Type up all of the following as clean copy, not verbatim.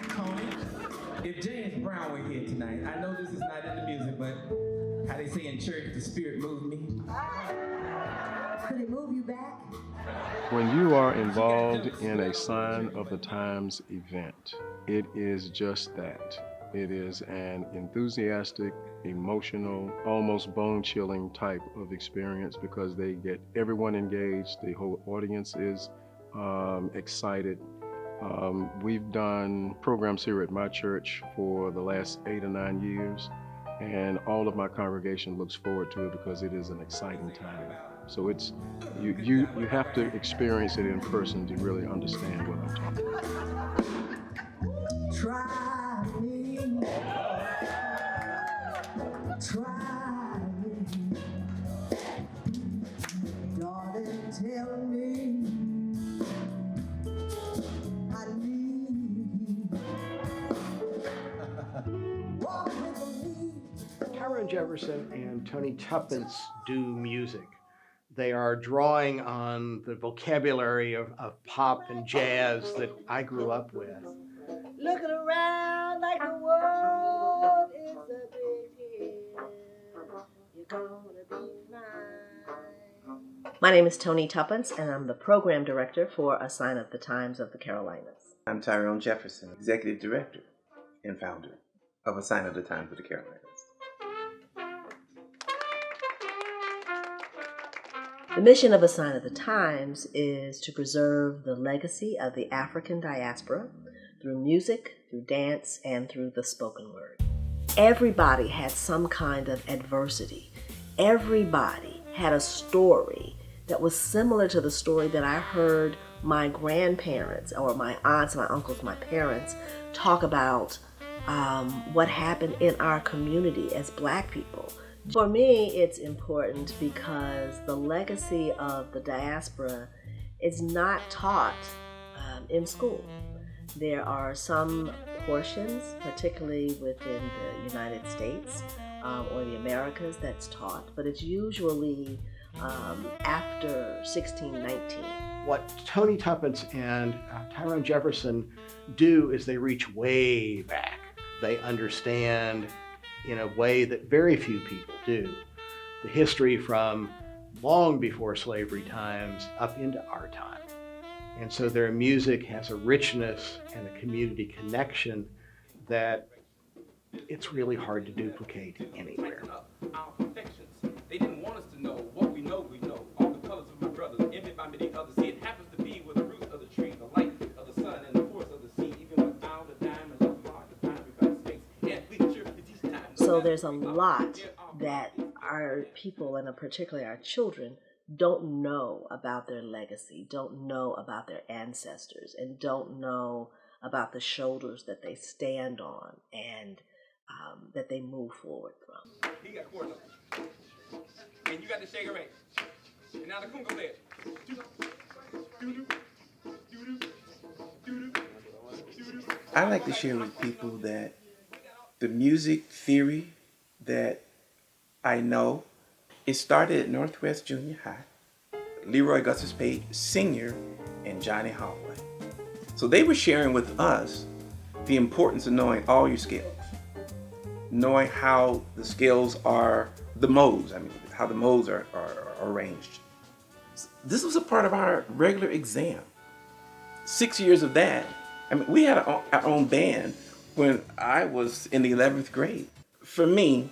Tony, if James Brown were here tonight, I know this is not in the music, but how they say in church, the spirit moved me. Could it move you back? When you are involved in a Sign of the Times event, it is just that. It is an enthusiastic, emotional, almost bone-chilling type of experience because they get everyone engaged. The whole audience is excited. We've done programs here at my church for the last 8 or 9 years, and all of my congregation looks forward to it because it is an exciting time. So it's you have to experience it in person to really understand what I'm talking about. Try me, try me, darling, tell me I need you. Walk with me. Tyrone Jefferson and Tony Tuppence do music. They are drawing on the vocabulary of pop and jazz that I grew up with. Looking around like the world is a big hill. You're gonna be fine. My name is Tony Tuppence, and I'm the program director for A Sign of the Times of the Carolinas. I'm Tyrone Jefferson, executive director and founder of A Sign of the Times of the Carolinas. The mission of A Sign of the Times is to preserve the legacy of the African diaspora through music, through dance, and through the spoken word. Everybody had some kind of adversity. Everybody had a story that was similar to the story that I heard my grandparents or my aunts, my uncles, my parents talk about what happened in our community as Black people. For me, it's important because the legacy of the diaspora is not taught in school. There are some portions, particularly within the United States or the Americas, that's taught, but it's usually after 1619. What Tony Tuppence and Tyrone Jefferson do is they reach way back. They understand in a way that very few people do the history from long before slavery times up into our time. And so their music has a richness and a community connection that it's really hard to duplicate anywhere. Our perfections. They didn't want us to know what we know, all the colors of my brothers, envied by many others. See, it happens to be where the roots of the tree, the light of the sun, and the force of the sea, even without the diamond of hard to find because space and leadership in these times. So there's a lot that our people, and particularly our children, don't know about their legacy, don't know about their ancestors, and don't know about the shoulders that they stand on and that they move forward from. He got four notes. And you got the shaker rate. And now the kungo there. I like to share with people that the music theory that I know, it started at Northwest Junior High. Leroy Gustus Page Sr. and Johnny Holloway. So they were sharing with us the importance of knowing all your scales. Knowing how the scales are, the modes, how the modes are arranged. This was a part of our regular exam. 6 years of that. We had our own band when I was in the 11th grade. For me,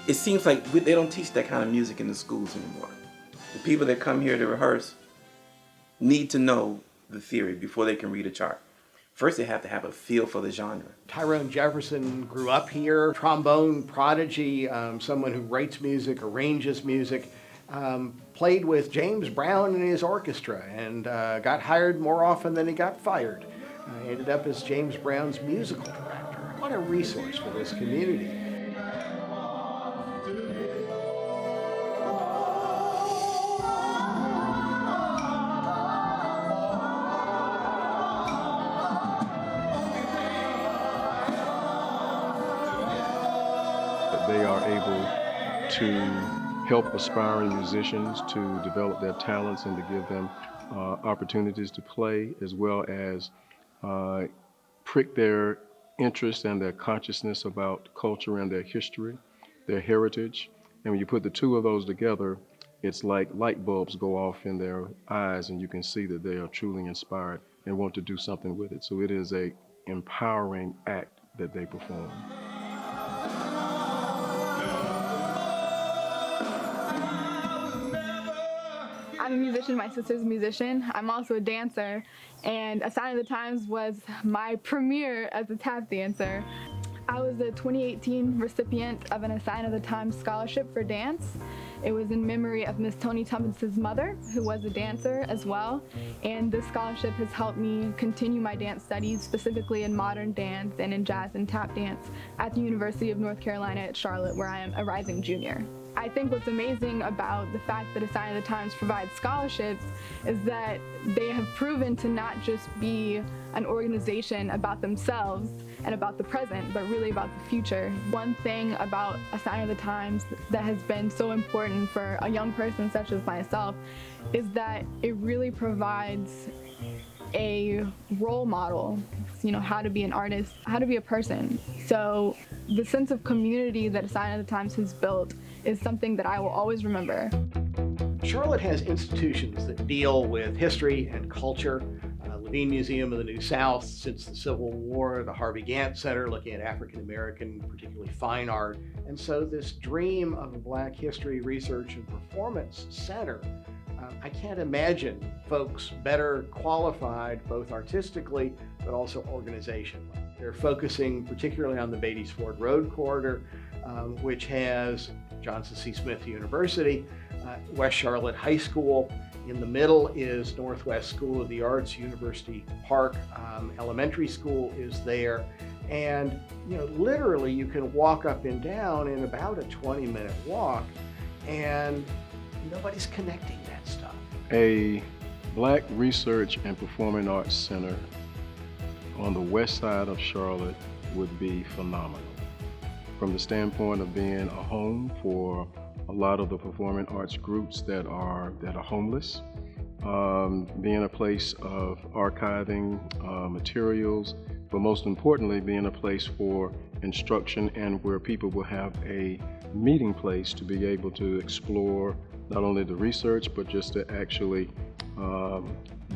it seems like they don't teach that kind of music in the schools anymore. The people that come here to rehearse need to know the theory before they can read a chart. First, they have to have a feel for the genre. Tyrone Jefferson grew up here, trombone prodigy, someone who writes music, arranges music, played with James Brown and his orchestra, and got hired more often than he got fired. Ended up as James Brown's musical director. What a resource for this community. They are able to help aspiring musicians to develop their talents and to give them opportunities to play, as well as prick their interest and their consciousness about culture and their history, their heritage. And when you put the two of those together, it's like light bulbs go off in their eyes, and you can see that they are truly inspired and want to do something with it. So it is a empowering act that they perform. I'm a musician, my sister's a musician. I'm also a dancer, and A Sign of the Times was my premiere as a tap dancer. I was the 2018 recipient of an A Sign of the Times scholarship for dance. It was in memory of Miss Tony Tumpens's mother, who was a dancer as well, and this scholarship has helped me continue my dance studies, specifically in modern dance and in jazz and tap dance at the University of North Carolina at Charlotte, where I am a rising junior. I think what's amazing about the fact that A Sign of the Times provides scholarships is that they have proven to not just be an organization about themselves and about the present, but really about the future. One thing about A Sign of the Times that has been so important for a young person such as myself is that it really provides a role model, how to be an artist, how to be a person. So the sense of community that A Sign of the Times has built is something that I will always remember. Charlotte has institutions that deal with history and culture. Levine Museum of the New South since the Civil War, the Harvey Gantt Center looking at African American, particularly fine art. And so this dream of a Black History Research and Performance Center, I can't imagine folks better qualified both artistically but also organizationally. They're focusing particularly on the Beatties Ford Road corridor, which has Johnson C. Smith University, West Charlotte High School. In the middle is Northwest School of the Arts, University Park Elementary School is there. And literally you can walk up and down in about a 20-minute walk, and nobody's connecting that stuff. A Black Research and Performing Arts Center on the west side of Charlotte would be phenomenal, from the standpoint of being a home for a lot of the performing arts groups that are homeless, being a place of archiving materials, but most importantly being a place for instruction and where people will have a meeting place to be able to explore not only the research but just to actually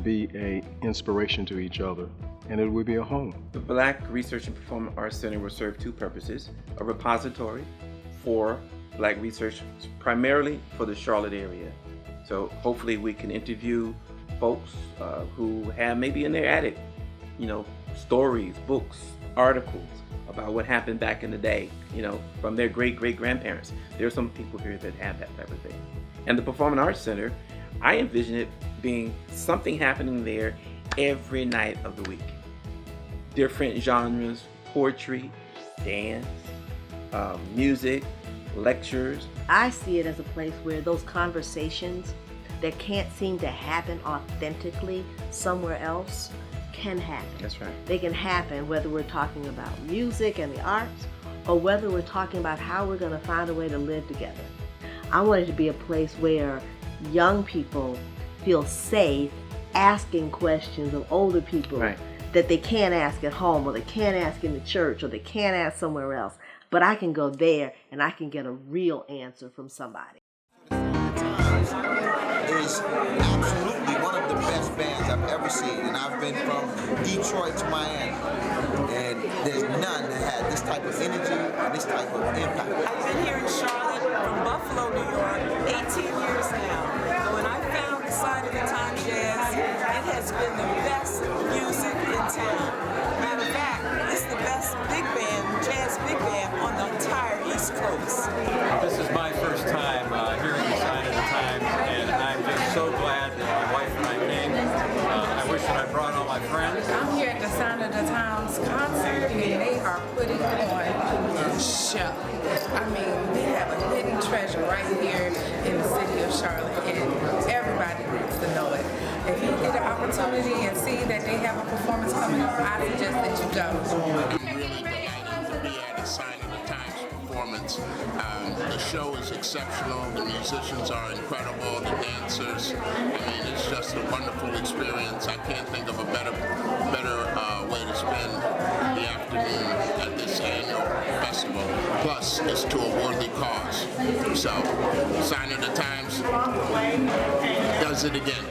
be an inspiration to each other. And it would be a home. The Black Research and Performing Arts Center will serve two purposes: a repository for Black research, primarily for the Charlotte area. So hopefully we can interview folks who have maybe in their attic, stories, books, articles about what happened back in the day, from their great-great-grandparents. There are some people here that have that type of thing. And the Performing Arts Center, I envision it being something happening there every night of the week. Different genres: poetry, dance, music, lectures. I see it as a place where those conversations that can't seem to happen authentically somewhere else can happen. That's right. They can happen whether we're talking about music and the arts or whether we're talking about how we're going to find a way to live together. I want it to be a place where young people feel safe asking questions of older people that they can't ask at home, or they can't ask in the church, or they can't ask somewhere else. But I can go there and I can get a real answer from somebody. Is absolutely one of the best bands I've ever seen, and I've been from Detroit to Miami, and there's none that had this type of energy and this type of impact. I've been here in Charlotte from Buffalo, New York, 18 years now. So when I found the Sign of the Times Jazz, it has been the best music in town. Matter of fact, it's the best big band, jazz big band on the entire East Coast. This is my first time hearing the Sign of the Times, and I'm just so glad that my wife and I came. I wish that I brought all my friends. I'm here at the Sign of the Times concert, and they are putting on a show. I mean, we have a hidden treasure right here in the city of Charlotte, and everybody needs to know it. If you get an opportunity and see that they have a performance coming up, I suggest that you go. Really delighted to be at the Sign of the Times performance. The show is exceptional. The musicians are incredible. The dancers. I mean, it's just a wonderful experience. I can't think of a better way to spend the afternoon at this annual festival. Plus, it's to a worthy cause. So, Sign of the Times does it again.